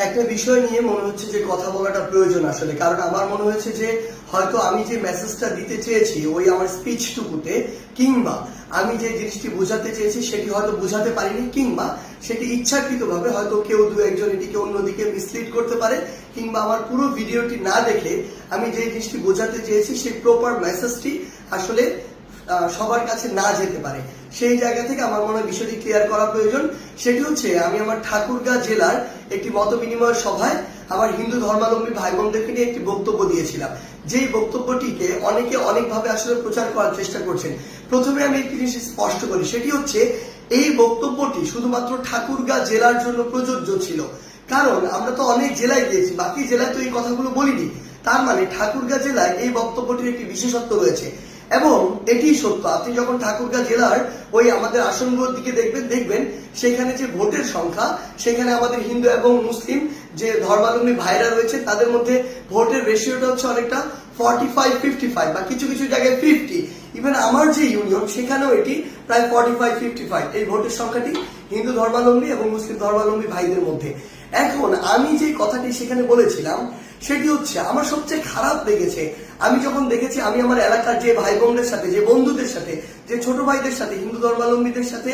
একটা বিষয় নিয়ে মনে হচ্ছে যে কথা বলাটা প্রয়োজন আসলে, কারণ আমার মনে হয়েছে যে হয়তো আমি যে মেসেজটা দিতে চেয়েছি ওই আমার স্পিচটুকুতে, কিংবা আমি যে জিনিসটি বোঝাতে চেয়েছি সেটি হয়তো বোঝাতে পারিনি, কিংবা সেটি ইচ্ছাকৃতভাবে হয়তো কেউ দু একজন এটিকে অন্যদিকে মিসলিড করতে পারে, কিংবা আমার পুরো ভিডিওটি না দেখে আমি যে জিনিসটি বোঝাতে চেয়েছি সেই প্রপার মেসেজটি আসলে সবার কাছে না যেতে পারে। সেই জায়গা থেকে আমার মনে হয় বিষয়টি ক্লিয়ার করা প্রয়োজন। সেটি হচ্ছে, আমি আমার ঠাকুরগাঁ জেলার একটি মত বিনিময় সভায় আমার হিন্দু ধর্মাবলম্বী ভাই বোনদেরকে নিয়ে একটি বক্তব্য দিয়েছিলাম, যেই বক্তব্যটিকে অনেকে অনেকভাবে আসলে প্রচার করার চেষ্টা করছেন। প্রথমে আমি একটি জিনিস স্পষ্ট করি, সেটি হচ্ছে এই বক্তব্যটি শুধুমাত্র ঠাকুরগাঁ জেলার জন্য প্রযোজ্য ছিল, কারণ আমরা তো অনেক জেলায় গিয়েছি, বাকি জেলায় তো এই কথাগুলো বলিনি। তার মানে ঠাকুরগাঁ জেলায় এই বক্তব্যটির একটি বিশেষত্ব রয়েছে, এবং এটি সত্য। আপনি যখন ঠাকুরগাঁ জেলার ওই আমাদের আসনগুলোর দিকে দেখবেন সেখানে যে ভোটের সংখ্যা, সেখানে আমাদের হিন্দু এবং মুসলিম যে ধর্মাবলম্বী ভাইরা রয়েছে তাদের মধ্যে ভোটের রেশিওটা হচ্ছে অনেকটা 45-55, বা কিছু কিছু জায়গায় 50। ইভেন আমার যে ইউনিয়ন সেখানেও এটি প্রায় 45-55 এই ভোটের সংখ্যাটি হিন্দু ধর্মাবলম্বী এবং মুসলিম ধর্মাবলম্বী ভাইদের মধ্যে। এখন আমি যে কথাটি সেখানে বলেছিলাম সেটি হচ্ছে, আমার সবচেয়ে খারাপ লেগেছে আমি যখন দেখেছি আমি আমার এলাকার যে ভাই বোনদের সাথে, যে বন্ধুদের সাথে, যে ছোট ভাইদের সাথে, হিন্দু ধর্মাবলম্বীদের সাথে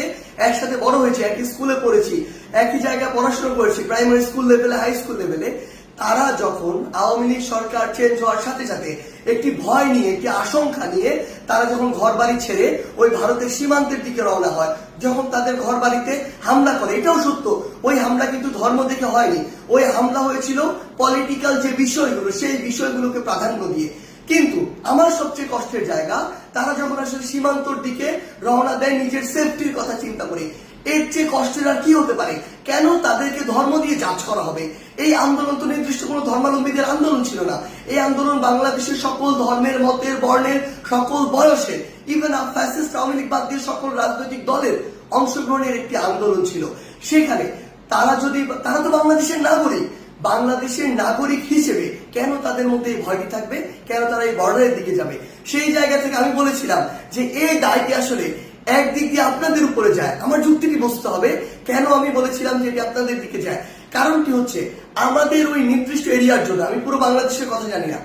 একসাথে বড় হয়েছি, একই স্কুলে পড়েছি, একই জায়গায় পড়াশোনা করেছি, প্রাইমারি স্কুল লেভেলে, হাই স্কুল লেভেলে, তারা যখন আওয়ামী লীগ সরকার চেঞ্জ হওয়ার সাথে সাথে একটি ভয় নিয়ে, একটি আশঙ্কা নিয়ে তারা যখন ঘর বাড়ি ছেড়ে ওই ভারতের সীমান্তের দিকে রওনা হয়, যখন তাদের ঘর বাড়িতে হামলা করে, এটাও সত্য, ওই হামলা কিন্তু ধর্ম দেখে হয়নি, ওই হামলা হয়েছিল পলিটিক্যাল যে বিষয়গুলো সেই বিষয়গুলোকে প্রাধান্য দিয়ে। কিন্তু আমার সবচেয়ে কষ্টের জায়গা, তারা যখন আসলে সীমান্তর দিকে রওনা দেয় নিজের সেফটির কথা চিন্তা করে। এর চেয়ে কষ্টের আর কি হতে পারে? কেন তাদেরকে ধর্ম দিয়ে জাজ করা হবে? এই আন্দোলন তো নির্দিষ্ট কোনো ধর্মাবলম্বীদের আন্দোলন ছিল না। এই আন্দোলন বাংলাদেশের সকল ধর্মের, মতের, বর্ণের, সকল বয়সের, ইভেন ফ্যাসিস্ট আওয়ামী লীগ বাদ দিয়ে সকল রাজনৈতিক দলের অংশগ্রহণের একটি আন্দোলন ছিল। সেখানে তারা তো বাংলাদেশের নাগরিক, বাংলাদেশের নাগরিক হিসেবে কেন তাদের মধ্যে এই ভয়টি থাকবে? কেন তারা এই বর্ডারের দিকে যাবে? সেই জায়গা থেকে আমি বলেছিলাম যে এই দায়টি আসলে একদিক দিয়ে আপনাদের উপরে যায়। আমার যুক্তিটি বুঝতে হবে কেন আমি বলেছিলাম যে এটি আপনাদের দিকে যায়। কারণটি হচ্ছে, আমাদের ওই নির্দিষ্ট এরিয়ার জন্য, আমি পুরো বাংলাদেশের কথা জানি না,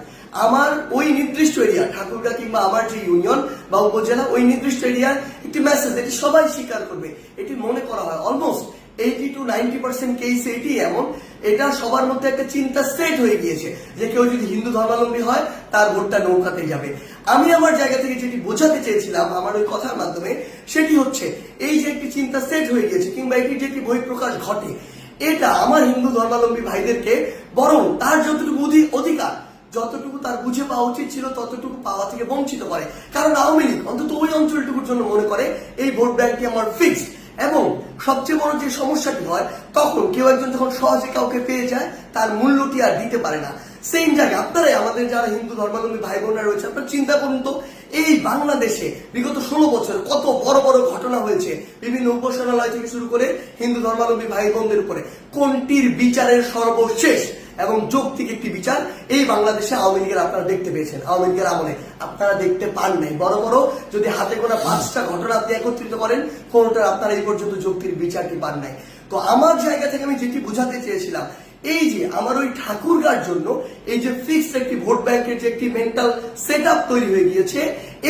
আমার ওই নির্দিষ্ট এরিয়া ঠাকুরগাঁ কিংবা আমার যে ইউনিয়ন বা উপজেলা, ওই নির্দিষ্ট এরিয়ার একটি মেসেজ, এটি সবাই স্বীকার করবে, এটি মনে করা হয় অলমোস্ট 80-90% কেস এটি এমন, এটা সবার মধ্যে একটা চিন্তা সেট হয়ে গিয়েছে যে কেউ যদি হিন্দু ধর্মাবলম্বী হয় তার ভোটটা নৌকাতে যাবে। আমি আমার জায়গা থেকে যেটি বোঝাতে চেয়েছিলাম আমার ওই কথার মাধ্যমে, সেটি হচ্ছে এই যে একটি চিন্তা সেট হয়ে গিয়েছে, কিংবা এটি যে একটি বহিঃপ্রকাশ ঘটে, এটা আমার হিন্দু ধর্মাবলম্বী ভাইদেরকে বরং তার যতটুকু অধিকার, যতটুকু তার বুঝে পাওয়া উচিত ছিল ততটুকু পাওয়া থেকে বঞ্চিত করে। কারণ আওয়ামী লীগ অন্তত ওই অঞ্চলটুকুর জন্য মনে করে এই ভোট ব্যাংকটি আমার ফিক্সড। এবং সবচেয়ে বড় যে সমস্যাটি হয়, তখন কেউ একজন যখন সহজে কাউকে পেয়ে যায় তার মূল্যটি আর দিতে পারে না। সেম জায়গায় আপনারাই, আমাদের যারা হিন্দু ধর্মাবলম্বী ভাই বোনরা রয়েছে, আপনারা চিন্তা করুন তো, এই বাংলাদেশে বিগত 16 বছর কত বড় বড় ঘটনা হয়েছে, বিভিন্ন উপাসনালয় থেকে শুরু করে হিন্দু ধর্মাবলম্বী ভাই বোনদের উপরে, কোনটির বিচারের সর্বশেষ এবং যৌক্তিক একটি বিচার এই বাংলাদেশে আওয়ামী লীগের আপনারা দেখতে পেয়েছেন? আওয়ামী লীগের আমলে আপনারা দেখতে পান নাই। বড় বড় যদি হাতে গোনা 5টা ঘটনা আপনি একত্রিত করেন, কোনটার আপনারা এই পর্যন্ত যৌক্তিক বিচারটি পান নাই। তো আমার জায়গা থেকে আমি যেটি বোঝাতে চেয়েছিলাম, এই যে আমার ওই ঠাকুরগাঁর জন্য এই যে ফিক্সড একটি ভোট ব্যাংকের যে একটি মেন্টাল সেট আপ তৈরি হয়ে গিয়েছে,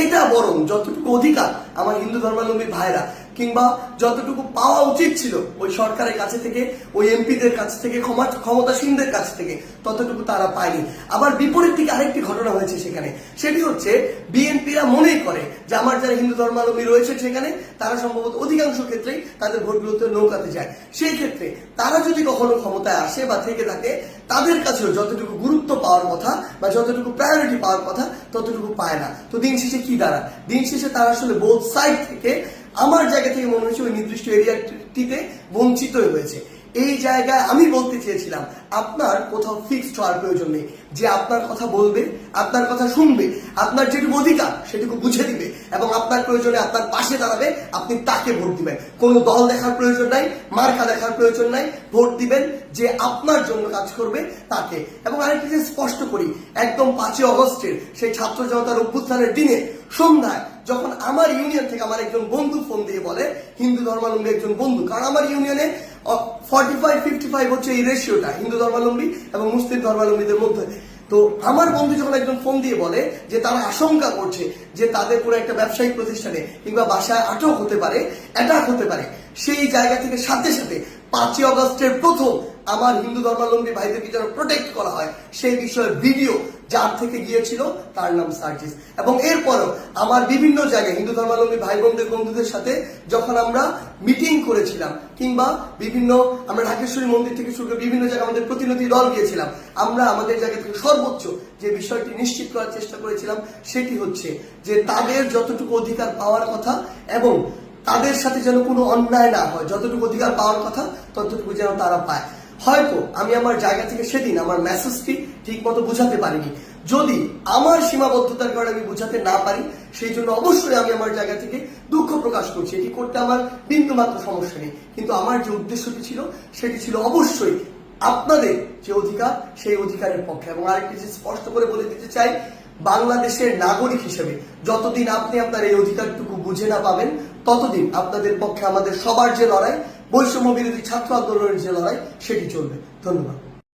এটা বরং যতটুকু অধিকার আমার হিন্দু ধর্মাবলম্বী ভাইরা, কিংবা যতটুকু পাওয়া উচিত ছিল ওই সরকারের কাছে থেকে, ওই এমপিদের কাছ থেকে, ক্ষমতাসীনদের কাছ থেকে, ততটুকু তারা পায়নি। আবার বিপরীত দিকে আরেকটি ঘটনা হয়েছে সেখানে, সেটি হচ্ছে বিএনপিরা মনেই করে যে আমার যারা হিন্দু ধর্মাবলম্বী রয়েছে সেখানে তারা সম্ভবত অধিকাংশ ক্ষেত্রেই তাদের ভোটগুলোতে নৌকাতে যায়। সেই ক্ষেত্রে তারা যদি কখনো ক্ষমতায় আসে বা থেকে থাকে, তাদের কাছেও যতটুকু গুরুত্ব পাওয়ার কথা বা যতটুকু প্রায়োরিটি পাওয়ার কথা ততটুকু পায় না। তো দিন শেষে কি দাঁড়ায়? দিন শেষে তারা আসলে বোথ সাইড থেকে, আমার জায়গা থেকে মনে হচ্ছে ওই নির্দিষ্ট এরিয়াটিতে বঞ্চিত হয়েছে। এই জায়গায় আমি বলতে চেয়েছিলাম, আপনার কোথাও ফিক্সড হওয়ার প্রয়োজন নেই। যে আপনার কথা বলবে, আপনার কথা শুনবে, আপনার যেটুকু অধিকার সেটুকু বুঝে দিবে এবং আপনার প্রয়োজনে আপনার পাশে দাঁড়াবে, আপনি তাকে ভোট দিবেন। কোনো দল দেখার প্রয়োজন নাই, মার্কা দেখার প্রয়োজন নাই, ভোট দিবেন যে আপনার জন্য কাজ করবে তাকে। এবং আরেকটি যে স্পষ্ট করি, একদম 5ই অগস্টের সেই ছাত্র জনতার অভ্যুত্থানের দিনে সন্ধ্যায় যখন আমার ইউনিয়ন থেকে আমার একজন বন্ধু ফোন দিয়ে বলে হিন্দু ধর্মাবলম্বী একজন বন্ধু, কারণ আমার ইউনিয়নে 45-55 হচ্ছে এই রেশিওটা হিন্দু ধর্মাবলম্বী এবং মুসলিম ধর্মাবলম্বীদের মধ্যে। তো আমার বন্ধু যখন একজন ফোন দিয়ে বলে যে তারা আশঙ্কা করছে যে তাদের পুরো একটা ব্যবসায়িক প্রতিষ্ঠানে কিংবা বাসায় আটক হতে পারে, অ্যাটাক হতে পারে, সেই জায়গা থেকে সাথে সাথে 5ই অগস্টের প্রথম আমার হিন্দু ধর্মাবলম্বী ভাইদেরকে যেন প্রোটেক্ট করা হয় সেই বিষয়ে ভিডিও যার থেকে গিয়েছিল তার নাম সার্জিস। এবং এরপরও আমার বিভিন্ন জায়গায় হিন্দু ধর্মাবলম্বী ভাই বন্ধুদের সাথে যখন আমরা মিটিং করেছিলাম কিংবা বিভিন্ন আমরা ঢাকেশ্বরী মন্দির থেকে শুরু করে বিভিন্ন জায়গায় আমাদের প্রতিনিধি দল গিয়েছিলাম, আমরা আমাদের জায়গা থেকে সর্বোচ্চ যে বিষয়টি নিশ্চিত করার চেষ্টা করেছিলাম সেটি হচ্ছে যে তাদের যতটুকু অধিকার পাওয়ার কথা এবং তাদের সাথে যেন কোনো অন্যায় না হয়, যতটুকু অধিকার পাওয়ার কথা ততটুকু যেন তারা পায়। হয়তো আমি আমার জায়গা থেকে সেদিন আমার মেসেজটি ঠিক মতো বুঝাতে পারিনি, যদি আমার সীমাবদ্ধতার কারণে আমি বুঝাতে না পারি সেই জন্য অবশ্যই আমি আমার জায়গা থেকে দুঃখ প্রকাশ করছি, এটি করতে আমার বিন্দুমাত্র সমস্যা নেই। কিন্তু আমার যে উদ্দেশ্যটি ছিল সেটি ছিল অবশ্যই আপনাদের যে অধিকার সেই অধিকারের পক্ষে। এবং আরেকটি জিনিস স্পষ্ট করে বলে দিতে চাই, বাংলাদেশের নাগরিক হিসেবে যতদিন আপনি আপনার এই অধিকারটুকু বুঝে না পাবেন ততদিন আপনাদের পক্ষে আমাদের সবার যে লড়াই, বৈষম্য বিরোধী ছাত্র আন্দোলনের যে লড়াই সেটি চলবে। ধন্যবাদ।